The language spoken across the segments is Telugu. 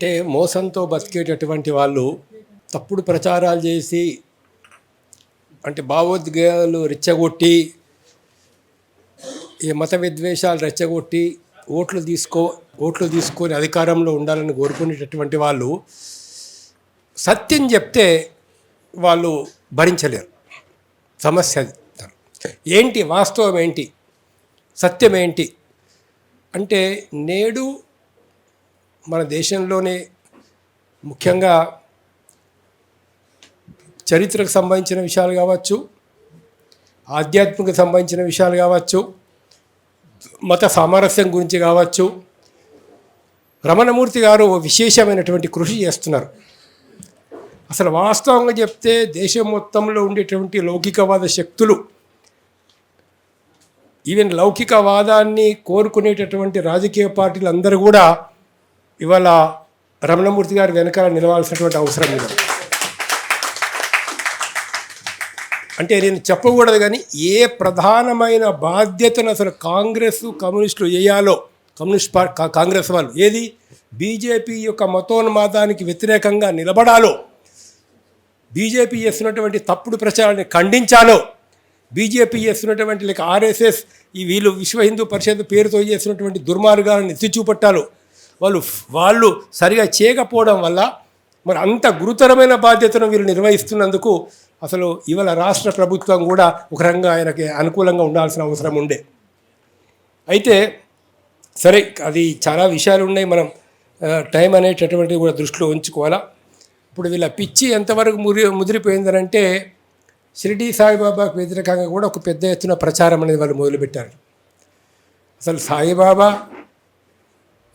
అంటే మోసంతో బతికేటటువంటి వాళ్ళు తప్పుడు ప్రచారాలు చేసి అంటే భావోద్వేగాలు రెచ్చగొట్టి ఈ మత విద్వేషాలు రెచ్చగొట్టి ఓట్లు తీసుకొని అధికారంలో ఉండాలని కోరుకునేటటువంటి వాళ్ళు సత్యం చెప్తే వాళ్ళు భరించలేరు. సమస్య అది. ఏంటి వాస్తవం ఏంటి, సత్యం ఏంటి అంటే నేడు మన దేశంలోనే ముఖ్యంగా చరిత్రకు సంబంధించిన విషయాలు కావచ్చు, ఆధ్యాత్మిక సంబంధించిన విషయాలు కావచ్చు, మత సామరస్యం గురించి కావచ్చు, రమణమూర్తి గారు విశేషమైనటువంటి కృషి చేస్తున్నారు. అసలు వాస్తవంగా చెప్తే దేశం మొత్తంలో ఉండేటువంటి లౌకికవాద శక్తులు, ఈవెన్ లౌకికవాదాన్ని కోరుకునేటటువంటి రాజకీయ పార్టీలు అందరూ కూడా ఇవాళ రమణమూర్తి గారి వెనకాల నిలవాల్సినటువంటి అవసరం లేదు. అంటే నేను చెప్పకూడదు కానీ ఏ ప్రధానమైన బాధ్యతను అసలు కాంగ్రెస్ కమ్యూనిస్టులు వేయాలో, కాంగ్రెస్ వాళ్ళు ఏది బీజేపీ యొక్క మతోన్మాదానికి వ్యతిరేకంగా నిలబడాలో, బీజేపీ చేస్తున్నటువంటి తప్పుడు ప్రచారాన్ని ఖండించాలో, బీజేపీ చేస్తున్నటువంటి లేక ఆర్ఎస్ఎస్ ఈ వీళ్ళు విశ్వ హిందూ పరిషత్ పేరుతో చేస్తున్నటువంటి దుర్మార్గాలను ఎత్తి చూపట్టాలో వాళ్ళు సరిగా చేయకపోవడం వల్ల మరి అంత గురుతరమైన బాధ్యతను వీళ్ళు నిర్వహిస్తున్నందుకు అసలు ఇవాళ రాష్ట్ర ప్రభుత్వం కూడా ఒక రకంగా ఆయనకి అనుకూలంగా ఉండాల్సిన అవసరం ఉండే. అయితే సరే, అది చాలా విషయాలు ఉన్నాయి, మనం టైం అనేటటువంటిది కూడా దృష్టిలో ఉంచుకోవాలా. ఇప్పుడు వీళ్ళ పిచ్చి ఎంతవరకు ముదిరిపోయిందనంటే షిరిడీ సాయిబాబాకు వ్యతిరేకంగా కూడా ఒక పెద్ద ఎత్తున ప్రచారం అనేది వాళ్ళు మొదలుపెట్టారు. అసలు సాయిబాబా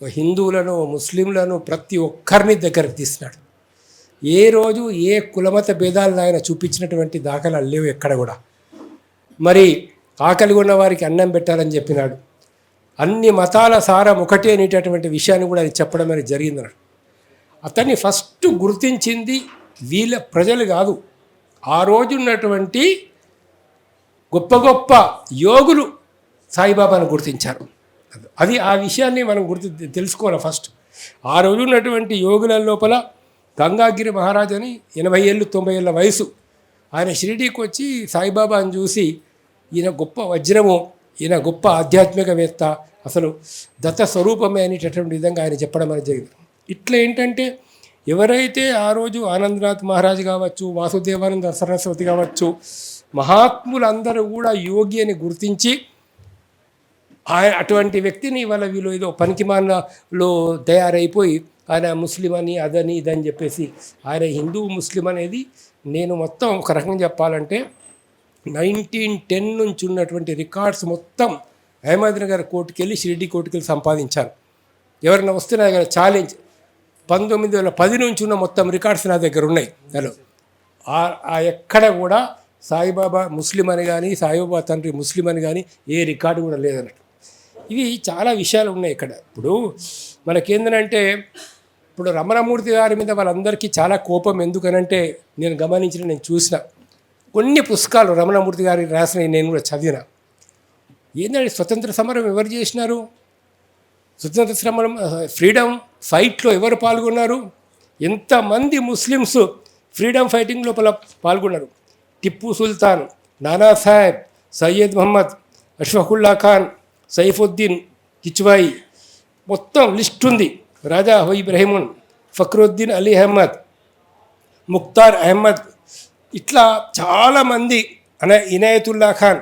హిందువులను, ముస్లింలను ప్రతి ఒక్కరిని దగ్గరకు తీసినాడు. ఏ రోజు ఏ కులమత భేదాలను ఆయన చూపించినటువంటి దాఖలాలు లేవు ఎక్కడ కూడా. మరి ఆకలి ఉన్న వారికి అన్నం పెట్టాలని చెప్పినాడు. అన్ని మతాల సారం ఒకటే అనేటటువంటి విషయాన్ని కూడా అది చెప్పడం అనేది జరిగిందన్నాడు. అతన్ని ఫస్ట్ గుర్తించింది వీళ్ళ ప్రజలు కాదు, ఆ రోజు ఉన్నటువంటి గొప్ప గొప్ప యోగులు సాయిబాబాను గుర్తించారు. అది ఆ విషయాన్ని మనం తెలుసుకోవాలి ఫస్ట్. ఆ రోజు ఉన్నటువంటి యోగుల లోపల గంగాగిరి మహారాజ్ అని 80 ఏళ్ళు 90 ఏళ్ళ వయసు, ఆయన షిరిడీకి వచ్చి సాయిబాబాను చూసి ఈయన గొప్ప వజ్రము, ఈయన గొప్ప ఆధ్యాత్మికవేత్త, అసలు దత్త స్వరూపమే అనేటటువంటి విధంగా ఆయన చెప్పడం అనేది జరిగింది. ఇట్లా ఏంటంటే ఎవరైతే ఆ రోజు ఆనందనాథ్ మహారాజ్ కావచ్చు, వాసుదేవానంద సరస్వతి కావచ్చు, మహాత్ములందరూ కూడా యోగి అని గుర్తించి అటువంటి వ్యక్తిని ఇవాళ వీళ్ళు ఏదో పనికిమాలలో తయారైపోయి ఆయన ముస్లిం అని అదని ఇదని చెప్పేసి ఆయన హిందూ ముస్లిం అనేది నేను మొత్తం ఒక రకంగా చెప్పాలంటే 1910 నుంచి ఉన్నటువంటి రికార్డ్స్ మొత్తం అహ్మద్నగర్ కోర్టుకి వెళ్ళి షిరిడీ కోర్టుకి వెళ్ళి సంపాదించాను. ఎవరైనా వస్తే నా దగ్గర ఛాలెంజ్ 1910 నుంచి ఉన్న మొత్తం రికార్డ్స్ నా దగ్గర ఉన్నాయి. హలో, ఎక్కడ కూడా సాయిబాబా ముస్లిం అని కానీ సాయిబాబా తండ్రి ముస్లిం అని కానీ ఏ రికార్డు కూడా లేదన్నట్టు. ఇవి చాలా విషయాలు ఉన్నాయి ఇక్కడ. ఇప్పుడు మనకేందనంటే ఇప్పుడు రమణమూర్తి గారి మీద వాళ్ళందరికీ చాలా కోపం. ఎందుకనంటే నేను చూసిన కొన్ని పుస్తకాలు రమణమూర్తి గారి రాసిన నేను కూడా చదివిన. ఏంటంటే స్వతంత్ర సమరం ఎవరు చేసినారు, స్వతంత్ర సమరం ఫ్రీడమ్ ఫైట్లో ఎవరు పాల్గొన్నారు, ఎంతమంది ముస్లిమ్స్ ఫ్రీడమ్ ఫైటింగ్ లోపల పాల్గొన్నారు. టిప్పు సుల్తాన్, నానాసాహెబ్, సయ్యద్ మహమ్మద్, అష్ఫాకుల్లా ఖాన్, సైఫుద్దీన్ కిచ్వాయి, మొత్తం లిస్ట్ ఉంది. రాజా ఇబ్రహీమున్, ఫక్రుద్దీన్ అలీ అహ్మద్, ముఖ్తార్ అహ్మద్, ఇట్లా చాలామంది, ఇనాయతుల్లా ఖాన్,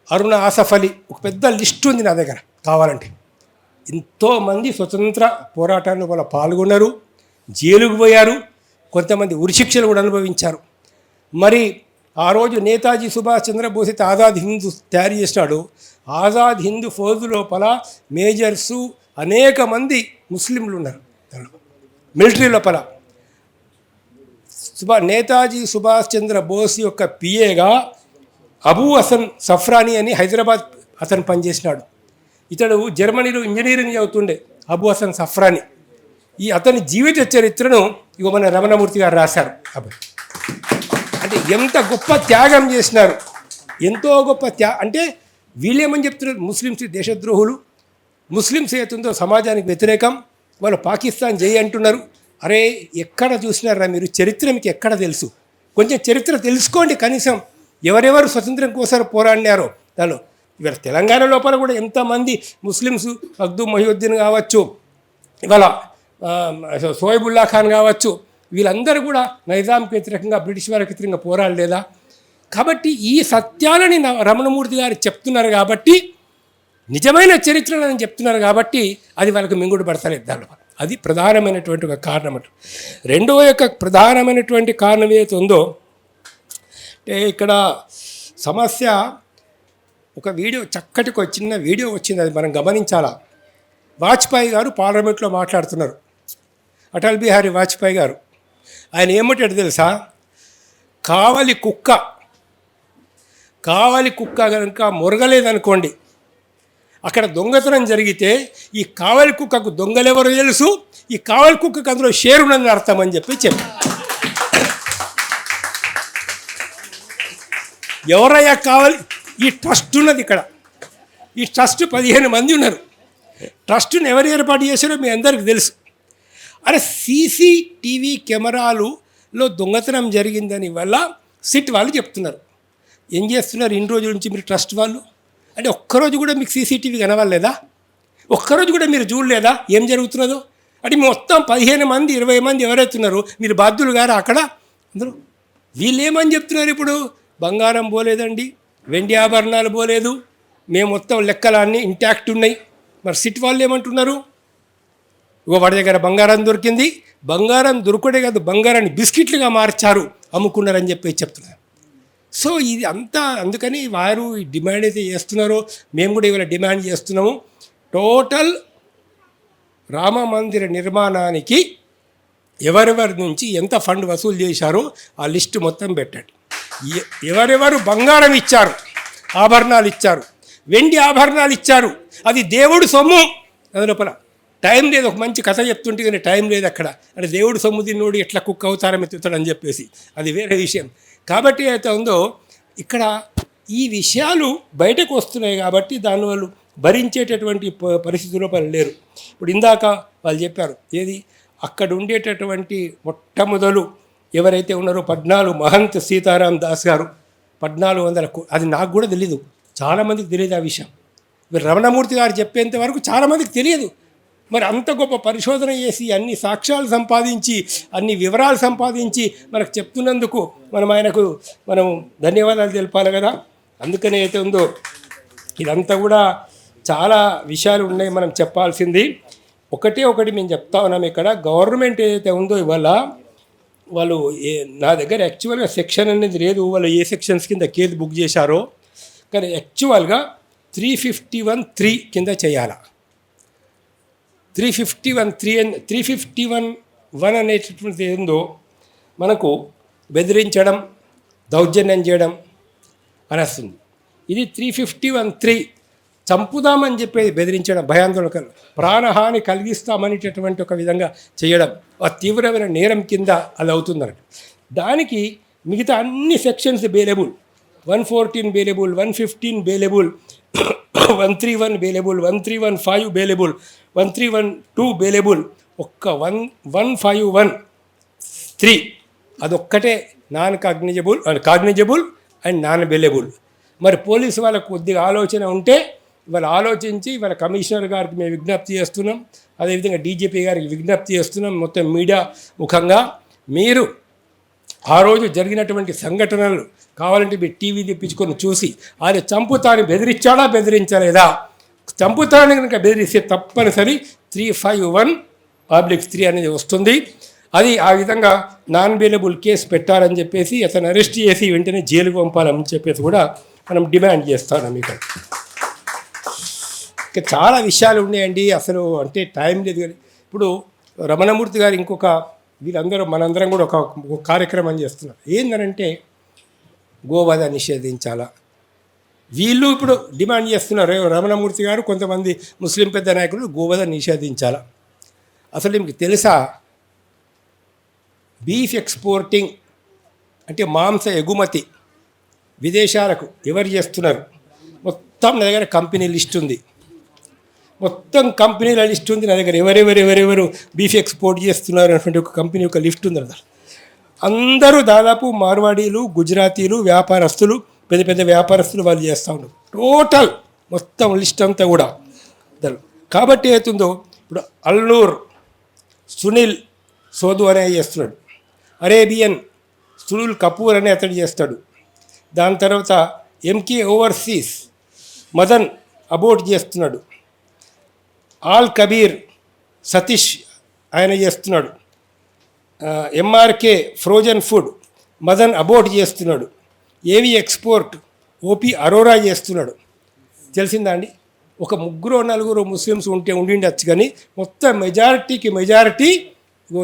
అరుణ ఆసఫ్ అలీ, ఒక పెద్ద లిస్ట్ ఉంది నా దగ్గర కావాలంటే. ఎంతోమంది స్వతంత్ర పోరాటాల్లో వాళ్ళు పాల్గొన్నారు, జైలుకు పోయారు, కొంతమంది ఉరిశిక్షలు కూడా అనుభవించారు. మరి ఆ రోజు నేతాజీ సుభాష్ చంద్రబోస్ అయితే ఆజాద్ హింద్ తయారు చేసినాడు. ఆజాద్ హింద్ ఫౌజ్ లోపల మేజర్సు అనేక మంది ముస్లింలు ఉన్నారు మిలిటరీ లోపల. నేతాజీ సుభాష్ చంద్రబోస్ యొక్క పిఏగా అబూ హసన్ సఫ్రానీ అని హైదరాబాద్ అతను పనిచేసినాడు. ఇతడు జర్మనీలో ఇంజనీరింగ్ చదువుతుండే అబూ హసన్ సఫ్రానీ. అతని జీవిత చరిత్రను ఇక మన రమణమూర్తి గారు రాశారు. అంటే ఎంత గొప్ప త్యాగం చేసినారు, ఎంతో గొప్ప అంటే వీళ్ళేమని చెప్తున్నారు, ముస్లిమ్స్ దేశద్రోహులు, ముస్లిమ్స్ ఏతుందో సమాజానికి వ్యతిరేకం, వాళ్ళు పాకిస్తాన్ జై అంటున్నారు. అరే ఎక్కడ చూసినారా మీరు? చరిత్ర మీకు ఎక్కడ తెలుసు? కొంచెం చరిత్ర తెలుసుకోండి కనీసం. ఎవరెవరు స్వతంత్రం కోసం పోరాడినారో దానిలో. ఇవాళ తెలంగాణ లోపల కూడా ఎంతమంది ముస్లిమ్స్, మగ్దూ మొహియుద్దీన్ కావచ్చు, ఇవాళ సోయబుల్లా ఖాన్ కావచ్చు, వీళ్ళందరూ కూడా నైజాంకి వ్యతిరేకంగా, బ్రిటిష్ వారికి వ్యతిరేకంగా పోరాడలేదా? కాబట్టి ఈ సత్యాలని రమణమూర్తి గారు చెప్తున్నారు కాబట్టి, నిజమైన చరిత్రలను చెప్తున్నారు కాబట్టి అది వాళ్ళకి మింగుడు పడతలేదు దానిలో. అది ప్రధానమైనటువంటి ఒక కారణం అంట. రెండవ యొక్క ప్రధానమైనటువంటి కారణం ఏదైతే ఉందో అంటే ఇక్కడ సమస్య, ఒక వీడియో చక్కటి ఒక చిన్న వీడియో వచ్చింది, అది మనం గమనించాలా. వాజ్పేయి గారు పార్లమెంట్లో మాట్లాడుతున్నారు, అటల్ బిహారీ వాజ్పేయి గారు. ఆయన ఏమంటాడు తెలుసా? కావలి కుక్క కనుక మొరగలేదనుకోండి, అక్కడ దొంగతనం జరిగితే ఈ కావలి కుక్కకు దొంగలెవరో తెలుసు, ఈ కావలి కుక్కకు అందులో షేర్ ఉన్నదని అర్థం అని చెప్పి ఎవరయ్యా కావాలి? ఈ ట్రస్ట్ ఉన్నది ఇక్కడ. ఈ ట్రస్ట్ 15 మంది ఉన్నారు. ట్రస్ట్ని ఎవరు ఏర్పాటు చేశారో మీ అందరికీ తెలుసు. అరే సీసీటీవీ కెమెరాలలో దొంగతనం జరిగిందని వల్ల సిట్ వాళ్ళు చెప్తున్నారు. ఏం చేస్తున్నారు ఇన్ని రోజుల నుంచి మీరు ట్రస్ట్ వాళ్ళు? అంటే ఒక్కరోజు కూడా మీకు సీసీటీవీ కనవలేదా? ఒక్కరోజు కూడా మీరు చూడలేదా ఏం జరుగుతున్నదో? అంటే మొత్తం 15 మంది 20 మంది ఎవరైతున్నారో మీరు బాధ్యులు గారు అక్కడ అందరూ. వీళ్ళు ఏమని చెప్తున్నారు ఇప్పుడు? బంగారం పోలేదండి, వెండి ఆభరణాలు పోలేదు, మేము మొత్తం లెక్కలన్నీ ఇంటాక్ట్ ఉన్నాయి. మరి సిట్ వాళ్ళు ఏమంటున్నారు? వాడి దగ్గర బంగారం దొరికింది, బంగారం దొరకడే కాదు, బంగారాన్ని బిస్కెట్లుగా మార్చారు, అమ్ముకున్నారని చెప్పి చెప్తున్నారు. సో ఇది అంతా అందుకని వారు డిమాండ్ అయితే చేస్తున్నారో మేము కూడా ఇవాళ డిమాండ్ చేస్తున్నాము. టోటల్ రామ మందిర నిర్మాణానికి ఎవరెవరి నుంచి ఎంత ఫండ్ వసూలు చేశారో ఆ లిస్టు మొత్తం పెట్టండి. ఎవరెవరు బంగారం ఇచ్చారు, ఆభరణాలు ఇచ్చారు, వెండి ఆభరణాలు ఇచ్చారు, అది దేవుడు సొమ్ము. అది లోపల టైం లేదు, ఒక మంచి కథ చెప్తుంటే కానీ టైం లేదు అక్కడ. అంటే దేవుడు సొమ్ము తిన్నోడు ఎట్లా కుక్క అవతారం ఎత్తుతాడని చెప్పేసి అది వేరే విషయం. కాబట్టి అయితే ఉందో ఇక్కడ ఈ విషయాలు బయటకు వస్తున్నాయి కాబట్టి దాని వాళ్ళు భరించేటటువంటి పరిస్థితుల్లో వాళ్ళు లేరు. ఇప్పుడు ఇందాక వాళ్ళు చెప్పారు ఏది, అక్కడ ఉండేటటువంటి మొట్టమొదలు ఎవరైతే ఉన్నారో 14 మహంత్ సీతారాం దాస్ గారు 1400, అది నాకు కూడా తెలీదు, చాలామందికి తెలియదు ఆ విషయం. రమణమూర్తి గారు చెప్పేంత వరకు చాలామందికి తెలియదు. మరి అంత గొప్ప పరిశోధన చేసి అన్ని సాక్ష్యాలు సంపాదించి అన్ని వివరాలు సంపాదించి మనకు చెప్తున్నందుకు ఆయనకు మనం ధన్యవాదాలు తెలపాలి కదా. అందుకనే అయితే ఉందో ఇదంతా కూడా చాలా విషయాలు ఉన్నాయి మనం చెప్పాల్సింది. ఒకటి మేము చెప్తా ఉన్నాం ఇక్కడ. గవర్నమెంట్ ఏదైతే ఉందో ఇవాళ వాళ్ళు నా దగ్గర యాక్చువల్గా సెక్షన్ అనేది లేదు, వాళ్ళు ఏ సెక్షన్స్ కింద కేసు బుక్ చేశారో, కానీ యాక్చువల్గా 351(3) కింద చేయాలా. 351(1) అనేటటువంటిది ఏందో మనకు బెదిరించడం, దౌర్జన్యం చేయడం అని వస్తుంది. ఇది 351(3) చంపుదామని చెప్పేది బెదిరించడం, భయాందోళన, ప్రాణహాని కలిగిస్తామనేటటువంటి ఒక విధంగా చేయడం ఆ తీవ్రమైన నేరం కింద అది అవుతుందన్నట్టు. దానికి మిగతా అన్ని sections bailable. 114 bailable, 115 bailable, 131 bailable, 1315 bailable, 1312 bailable. ఒక్క 1513 అదొక్కటే కాగ్నిజబుల్ అండ్ నాన్ బెయిలబుల్. మరి పోలీసు వాళ్ళకు కొద్దిగా ఆలోచన ఉంటే వాళ్ళు ఆలోచించి వాళ్ళ కమిషనర్ గారికి మేము విజ్ఞప్తి చేస్తున్నాం, అదేవిధంగా డీజీపీ గారికి విజ్ఞప్తి చేస్తున్నాం, మొత్తం మీడియా ముఖంగా మీరు ఆ రోజు జరిగినటువంటి సంఘటనలు కావాలంటే మీరు టీవీ తెప్పించుకొని చూసి ఆయన చంపుతాని బెదిరించలేదా, చంపుతాని కనుక బెదిరిస్తే తప్పనిసరి 351(3) అనేది వస్తుంది. అది ఆ విధంగా నాన్ బెయిలబుల్ కేసు పెట్టాలని చెప్పేసి అతను అరెస్ట్ చేసి వెంటనే జైలుకు పంపాలని చెప్పేసి కూడా మనం డిమాండ్ చేస్తాం. ఇక్కడ చాలా విషయాలు ఉన్నాయండి, అసలు అంటే టైం లేదు. కానీ ఇప్పుడు రమణమూర్తి గారు ఇంకొక వీళ్ళందరూ మనందరం కూడా ఒక కార్యక్రమం చేస్తున్నారు. ఏంటంటే గోవధ నిషేధించాలా. వీళ్ళు ఇప్పుడు డిమాండ్ చేస్తున్నారు, రమణమూర్తి గారు కొంతమంది ముస్లిం పెద్ద నాయకులు గోవధ నిషేధించాలా. అసలు మీకు తెలుసా, బీఫ్ ఎక్స్పోర్టింగ్ అంటే మాంస ఎగుమతి విదేశాలకు ఎవరు చేస్తున్నారు? మొత్తం నా దగ్గర కంపెనీ లిస్ట్ ఉంది. మొత్తం కంపెనీల లిస్ట్ ఉంది నా దగ్గర, ఎవరెవరు బీఫ్ ఎక్స్పోర్ట్ చేస్తున్నారు అనేటువంటి ఒక కంపెనీ ఒక లిస్ట్ ఉంది అన్నమాట. అందరూ దాదాపు మార్వాడీలు, గుజరాతీలు, వ్యాపారస్తులు, పెద్ద పెద్ద వ్యాపారస్తులు వాళ్ళు చేస్తూ ఉన్నారు. టోటల్ మొత్తం లిస్ట్ అంతా కూడా. కాబట్టి అవుతుందో ఇప్పుడు అల్నూర్ సునీల్ సోదు అనే చేస్తున్నాడు, అరేబియన్ సునీల్ కపూర్ అనే అతడు చేస్తాడు. దాని తర్వాత ఎంకే ఓవర్సీస్ మదన్ అబోట్ చేస్తున్నాడు. ఆల్ కబీర్ సతీష్ ఆయన చేస్తున్నాడు. MRK frozen food Madan Abbott చేస్తున్నాడు. ఏవి ఎక్స్పోర్ట్ ఓపీ అరోరా చేస్తున్నాడు. తెలిసిందా అండి? ఒక 3-4 ముస్లిమ్స్ ఉండిండొచ్చు, కానీ మొత్తం మెజారిటీకి మెజారిటీ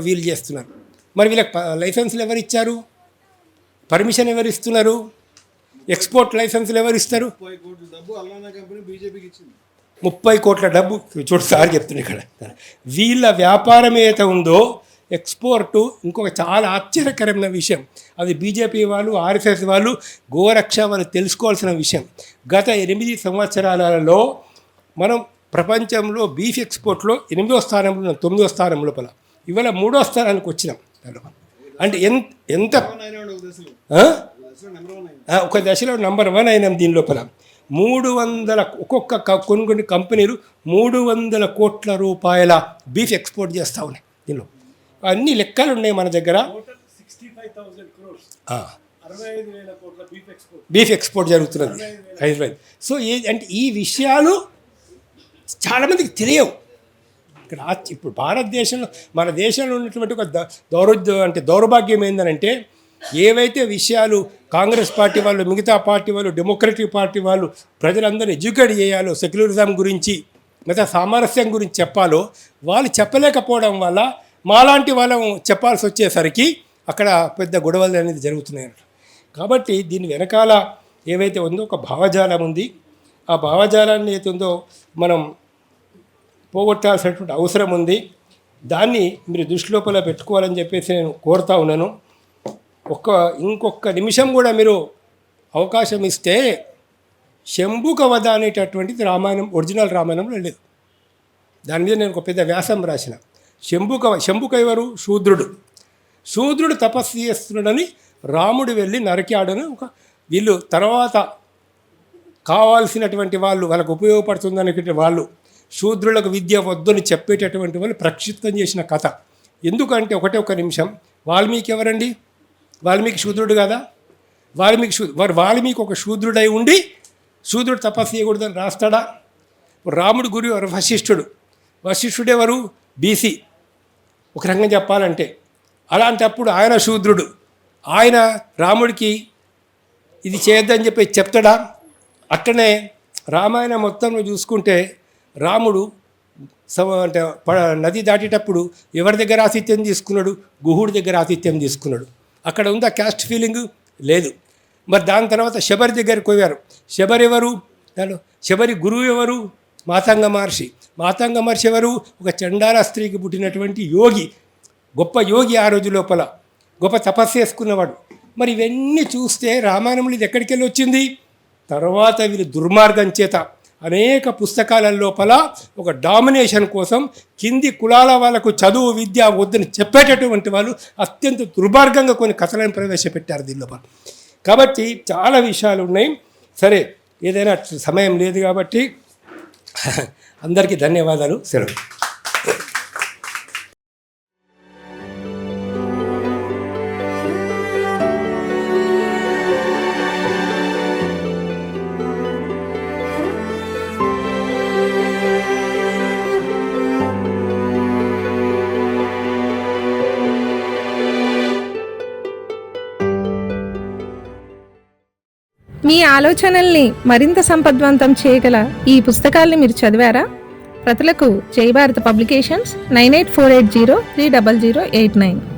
వీళ్ళు చేస్తున్నారు. మరి వీళ్ళకి లైసెన్సులు ఎవరు ఇచ్చారు? పర్మిషన్ ఎవరు ఇస్తున్నారు? ఎక్స్పోర్ట్ లైసెన్సులు ఎవరు ఇస్తారు? 30 కోట్ల డబ్బు చూడు సార్ చెప్తుంది ఇక్కడ. వీళ్ళ వ్యాపారం ఏదైతే ఉందో ఎక్స్పోర్టు, ఇంకొక చాలా ఆశ్చర్యకరమైన విషయం, అది బీజేపీ వాళ్ళు, ఆర్ఎస్ఎస్ వాళ్ళు, గోరక్ష వాళ్ళు తెలుసుకోవాల్సిన విషయం. గత 8 సంవత్సరాలలో మనం ప్రపంచంలో బీఫ్ ఎక్స్పోర్ట్లో 8వ స్థానంలో, 9వ స్థానం లోపల, ఇవాళ 3వ స్థానానికి వచ్చినాం. అంటే ఎంత ఒక దశలో నెంబర్ 1 అయినాం. దీని లోపల 300 ఒక్కొక్క కొన్ని కంపెనీలు 300 కోట్ల రూపాయల బీఫ్ ఎక్స్పోర్ట్ చేస్తూ ఉన్నాయి. దీనిలో అన్ని లెక్కలు ఉన్నాయి మన దగ్గర. బీఫ్ ఎక్స్పోర్ట్ జరుగుతున్నది హైదరాబాద్. సో అంటే ఈ విషయాలు చాలామందికి తెలియవు. ఇక్కడ ఇప్పుడు భారతదేశంలో, మన దేశంలో ఉన్నటువంటి ఒక దౌర్భాగ్యం ఏంటంటే, ఏవైతే విషయాలు కాంగ్రెస్ పార్టీ వాళ్ళు, మిగతా పార్టీ వాళ్ళు, డెమోక్రటిక్ పార్టీ వాళ్ళు ప్రజలందరూ ఎడ్యుకేట్ చేయాలో, సెక్యులరిజం గురించి, మిగతా సామరస్యం గురించి చెప్పాలో వాళ్ళు చెప్పలేకపోవడం వల్ల మాలాంటి వాళ్ళం చెప్పాల్సి వచ్చేసరికి అక్కడ పెద్ద గొడవలు అనేది జరుగుతున్నాయి. కాబట్టి దీని వెనకాల ఏవైతే ఉందో ఒక భావజాలం ఉంది. ఆ భావజాలాన్ని ఏదైతే ఉందో మనం పోగొట్టాల్సినటువంటి అవసరం ఉంది. దాన్ని మీరు దృష్టిలోపల పెట్టుకోవాలని చెప్పేసి నేను కోరుతా ఉన్నాను. ఇంకొక నిమిషం కూడా మీరు అవకాశం ఇస్తే, శంభుక వధ అనేటటువంటిది రామాయణం, ఒరిజినల్ రామాయణంలో లేదు. దాని మీద నేను ఒక పెద్ద వ్యాసం రాసిన. శంభుక ఎవరు? శూద్రుడు తపస్సు చేస్తున్నాడని రాముడు వెళ్ళి నరికాడని వీళ్ళు తర్వాత కావాల్సినటువంటి వాళ్ళు, వాళ్ళకు ఉపయోగపడుతుందనేటువంటి వాళ్ళు, శూద్రులకు విద్య వద్దని చెప్పేటటువంటి వాళ్ళు ప్రక్షిప్తం చేసిన కథ. ఎందుకంటే ఒక నిమిషం, వాల్మీకి ఎవరండి? వాల్మీకి శూద్రుడు కదా? వాల్మీకి ఒక శూద్రుడై ఉండి శూద్రుడు తపస్సు చేయకూడదని రాస్తాడా? రాముడు గురువు ఎవరు? వశిష్ఠుడెవరు? బీసీ ఒక రకంగా చెప్పాలంటే. అలాంటప్పుడు ఆయన శూద్రుడు, ఆయన రాముడికి ఇది చేయొద్దని చెప్పి చెప్తాడా? అట్లనే రామాయణం మొత్తంలో చూసుకుంటే రాముడు అంటే నది దాటేటప్పుడు ఎవరి దగ్గర ఆతిథ్యం తీసుకున్నాడు? గుహుడి దగ్గర ఆతిథ్యం తీసుకున్నాడు. అక్కడ ఉందా క్యాస్ట్ ఫీలింగ్? లేదు. మరి దాని తర్వాత శబరి దగ్గరికి పోయారు. శబరి ఎవరు? శబరి గురువు ఎవరు? మాతంగ మహర్షి ఎవరు? ఒక చండాల స్త్రీకి పుట్టినటువంటి యోగి, గొప్ప యోగి, ఆ రోజు లోపల గొప్ప తపస్సు చేసుకున్నవాడు. మరి ఇవన్నీ చూస్తే రామాయణంలో ఇది ఎక్కడికి వెళ్ళి వచ్చింది? తర్వాత వీళ్ళు దుర్మార్గం చేత అనేక పుస్తకాల లోపల ఒక డామినేషన్ కోసం కింది కులాల వాళ్ళకు చదువు విద్య వద్దని చెప్పేటటువంటి వాళ్ళు అత్యంత దుర్మార్గంగా కొన్ని కథలను ప్రవేశపెట్టారు దీని లోపల. కాబట్టి చాలా విషయాలు ఉన్నాయి. సరే, ఏదైనా సమయం లేదు కాబట్టి అందరికీ ధన్యవాదాలు. సెలవు. మీ ఆలోచనల్ని మరింత సంపద్వంతం చేయగల ఈ పుస్తకాల్ని మీరు చదివారా? ప్రతులకు జై భారత్ పబ్లికేషన్స్, 9848030089.